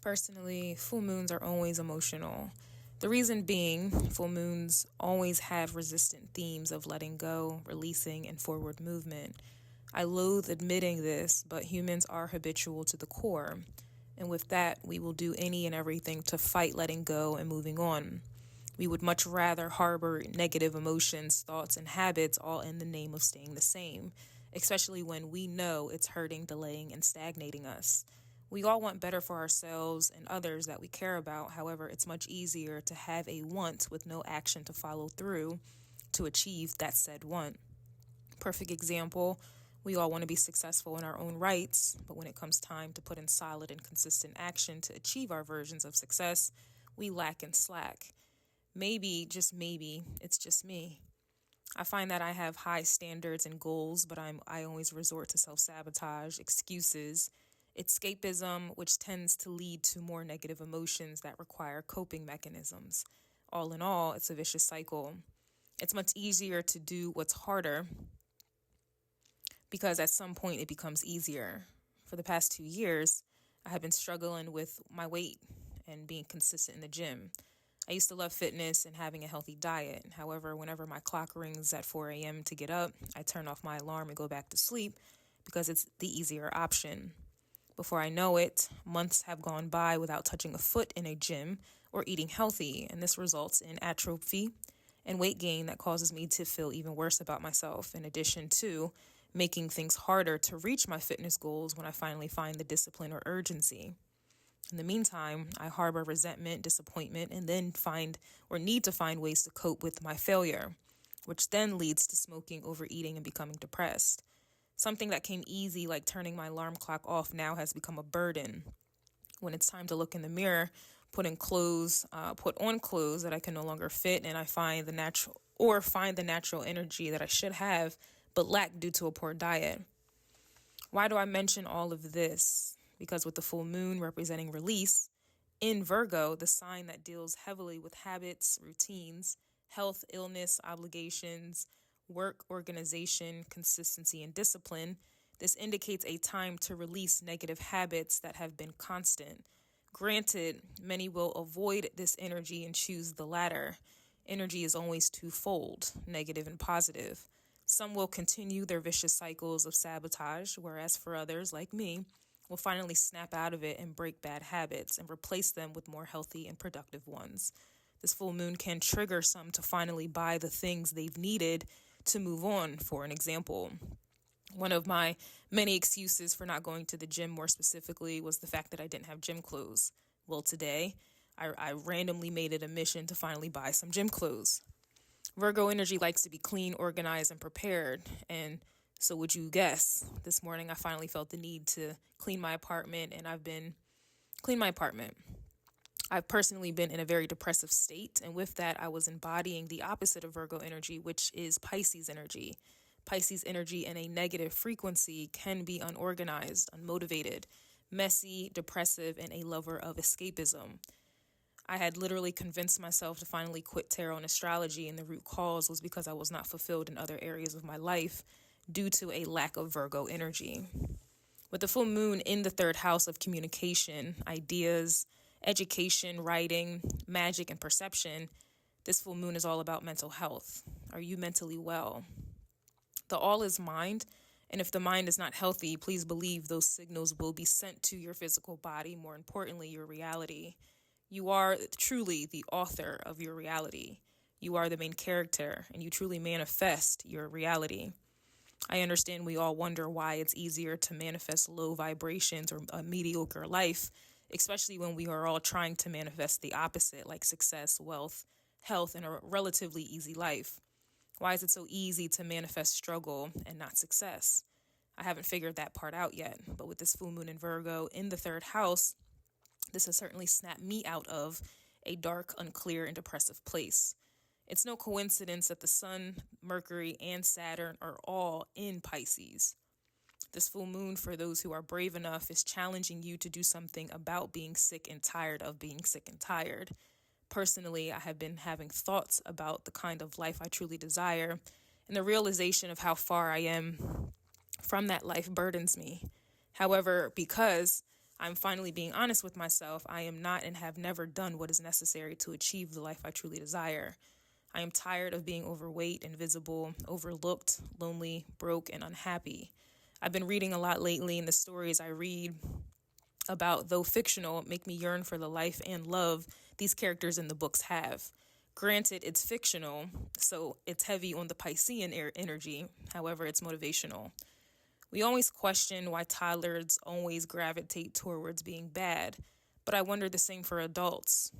Personally, full moons are always emotional. The reason being, full moons always have resistant themes of letting go, releasing, and forward movement. I loathe admitting this, but humans are habitual to the core. And with that, we will do any and everything to fight letting go and moving on. We would much rather harbor negative emotions, thoughts, and habits all in the name of staying the same, especially when we know it's hurting, delaying, and stagnating us. We all want better for ourselves and others that we care about. However, it's much easier to have a want with no action to follow through to achieve that said want. Perfect example, we all want to be successful in our own rights, but when it comes time to put in solid and consistent action to achieve our versions of success, we lack and slack. Maybe, just maybe, it's just me. I find that I have high standards and goals, but I always resort to self-sabotage, excuses, escapism, which tends to lead to more negative emotions that require coping mechanisms. All in all, it's a vicious cycle. It's much easier to do what's harder because at some point it becomes easier. For the past 2 years, I have been struggling with my weight and being consistent in the gym. I used to love fitness and having a healthy diet. However, whenever my clock rings at 4 a.m. to get up, I turn off my alarm and go back to sleep because it's the easier option. Before I know it, months have gone by without touching a foot in a gym or eating healthy, and this results in atrophy and weight gain that causes me to feel even worse about myself, in addition to making things harder to reach my fitness goals when I finally find the discipline or urgency. In the meantime, I harbor resentment, disappointment, and then need to find ways to cope with my failure, which then leads to smoking, overeating, and becoming depressed. Something that came easy, like turning my alarm clock off, now has become a burden. When it's time to look in the mirror, put on clothes that I can no longer fit, and I find the natural energy that I should have, but lack due to a poor diet. Why do I mention all of this? Because with the full moon representing release, in Virgo, the sign that deals heavily with habits, routines, health, illness, obligations, work, organization, consistency, and discipline, this indicates a time to release negative habits that have been constant. Granted, many will avoid this energy and choose the latter. Energy is always twofold, negative and positive. Some will continue their vicious cycles of sabotage, whereas for others, like me, will finally snap out of it and break bad habits and replace them with more healthy and productive ones. This full moon can trigger some to finally buy the things they've needed to move on. For an example, one of my many excuses for not going to the gym more specifically was the fact that I didn't have gym clothes. Well, today, I randomly made it a mission to finally buy some gym clothes. Virgo energy likes to be clean, organized, and prepared. And so would you guess, this morning I finally felt the need to clean my apartment, and I've been cleaning my apartment. I've personally been in a very depressive state, and with that, I was embodying the opposite of Virgo energy, which is Pisces energy. Pisces energy in a negative frequency can be unorganized, unmotivated, messy, depressive, and a lover of escapism. I had literally convinced myself to finally quit tarot and astrology, and the root cause was because I was not fulfilled in other areas of my life due to a lack of Virgo energy. With the full moon in the third house of communication, ideas, education, writing, magic, and perception, this full moon is all about mental health. Are you mentally well? The all is mind, and if the mind is not healthy, please believe those signals will be sent to your physical body, more importantly, your reality. You are truly the author of your reality. You are the main character, and you truly manifest your reality. I understand we all wonder why it's easier to manifest low vibrations or a mediocre life, especially when we are all trying to manifest the opposite, like success, wealth, health, and a relatively easy life. Why is it so easy to manifest struggle and not success? I haven't figured that part out yet, but with this full moon in Virgo in the third house, this has certainly snapped me out of a dark, unclear, and depressive place. It's no coincidence that the Sun, Mercury, and Saturn are all in Pisces. This full moon, for those who are brave enough, is challenging you to do something about being sick and tired of being sick and tired. Personally, I have been having thoughts about the kind of life I truly desire, and the realization of how far I am from that life burdens me. However, because I'm finally being honest with myself. I am not and have never done what is necessary to achieve the life I truly desire. I am tired of being overweight, invisible, overlooked, lonely, broke, and unhappy. I've been reading a lot lately, and the stories I read about, though fictional, make me yearn for the life and love these characters in the books have. Granted, it's fictional, so it's heavy on the Piscean energy. However, it's motivational. We always question why toddlers always gravitate towards being bad, but I wonder the same for adults.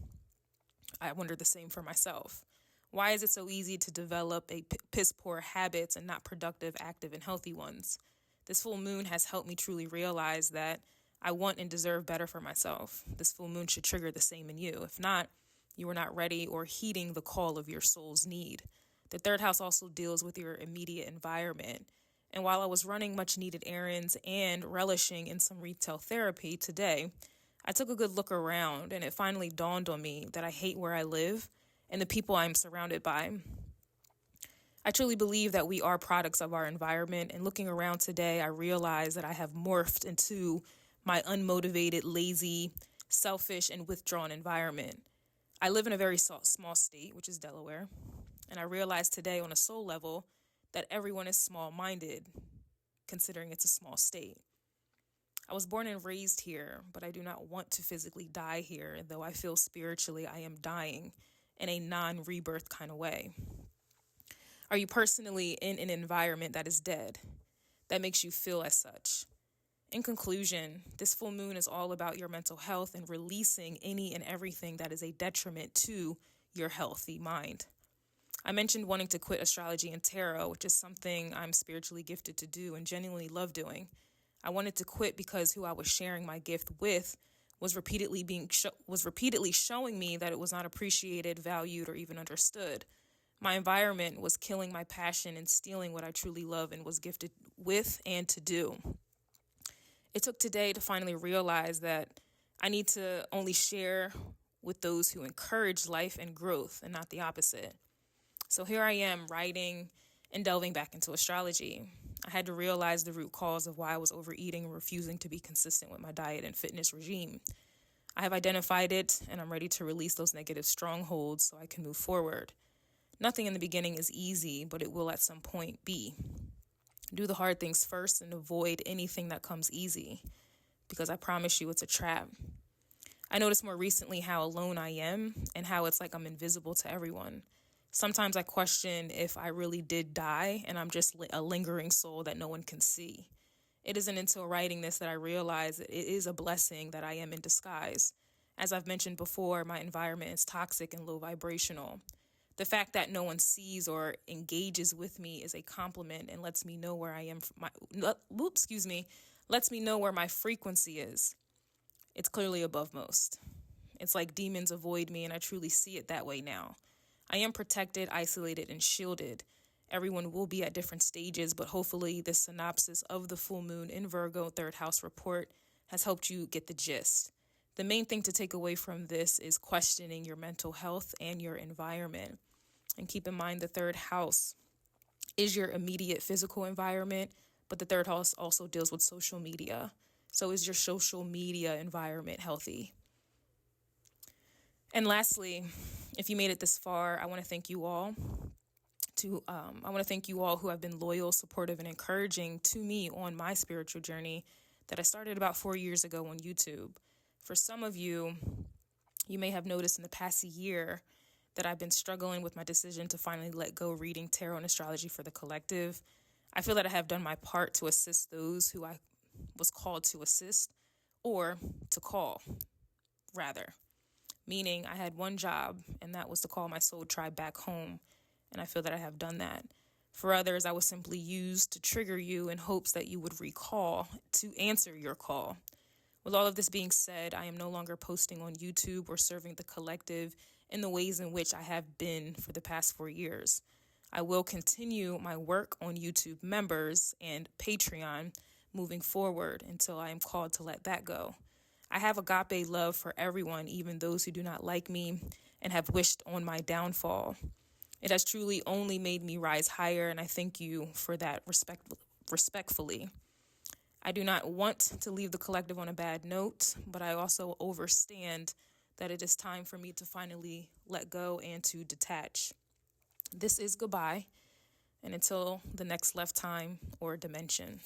I wonder the same for myself. Why is it so easy to develop piss-poor habits and not productive, active, and healthy ones? This full moon has helped me truly realize that I want and deserve better for myself. This full moon should trigger the same in you. If not, you are not ready or heeding the call of your soul's need. The third house also deals with your immediate environment. And while I was running much needed errands and relishing in some retail therapy today, I took a good look around and it finally dawned on me that I hate where I live and the people I'm surrounded by. I truly believe that we are products of our environment, and looking around today, I realized that I have morphed into my unmotivated, lazy, selfish, and withdrawn environment. I live in a very small state, which is Delaware, and I realized today on a soul level that everyone is small-minded, considering it's a small state. I was born and raised here, but I do not want to physically die here, though I feel spiritually I am dying in a non-rebirth kind of way. Are you personally in an environment that is dead, that makes you feel as such? In conclusion, this full moon is all about your mental health and releasing any and everything that is a detriment to your healthy mind. I mentioned wanting to quit astrology and tarot, which is something I'm spiritually gifted to do and genuinely love doing. I wanted to quit because who I was sharing my gift with was repeatedly showing me that it was not appreciated, valued, or even understood. My environment was killing my passion and stealing what I truly love and was gifted with and to do. It took today to finally realize that I need to only share with those who encourage life and growth and not the opposite. So here I am writing and delving back into astrology. I had to realize the root cause of why I was overeating and refusing to be consistent with my diet and fitness regime. I have identified it, and I'm ready to release those negative strongholds so I can move forward. Nothing in the beginning is easy, but it will at some point be. Do the hard things first and avoid anything that comes easy, because I promise you it's a trap. I noticed more recently how alone I am and how it's like I'm invisible to everyone. Sometimes I question if I really did die and I'm just a lingering soul that no one can see. It isn't until writing this that I realize it is a blessing that I am in disguise. As I've mentioned before, my environment is toxic and low vibrational. The fact that no one sees or engages with me is a compliment and lets me know where I am. Lets me know where my frequency is. It's clearly above most. It's like demons avoid me, and I truly see it that way now. I am protected, isolated, and shielded. Everyone will be at different stages, but hopefully this synopsis of the full moon in Virgo third house report has helped you get the gist. The main thing to take away from this is questioning your mental health and your environment. And keep in mind the third house is your immediate physical environment, but the third house also deals with social media. So is your social media environment healthy? And lastly, if you made it this far, I want to thank you all. I want to thank you all who have been loyal, supportive, and encouraging to me on my spiritual journey that I started about 4 years ago on YouTube. For some of you, you may have noticed in the past year that I've been struggling with my decision to finally let go reading tarot and astrology for the collective. I feel that I have done my part to assist those who I was called to assist, or to call, rather. Meaning I had one job, and that was to call my soul tribe back home, and I feel that I have done that. For others, I was simply used to trigger you in hopes that you would recall to answer your call. With all of this being said, I am no longer posting on YouTube or serving the collective in the ways in which I have been for the past 4 years. I will continue my work on YouTube members and Patreon moving forward until I am called to let that go. I have agape love for everyone, even those who do not like me and have wished on my downfall. It has truly only made me rise higher, and I thank you for that respectfully. I do not want to leave the collective on a bad note, but I also understand that it is time for me to finally let go and to detach. This is goodbye, and until the next lifetime or dimension.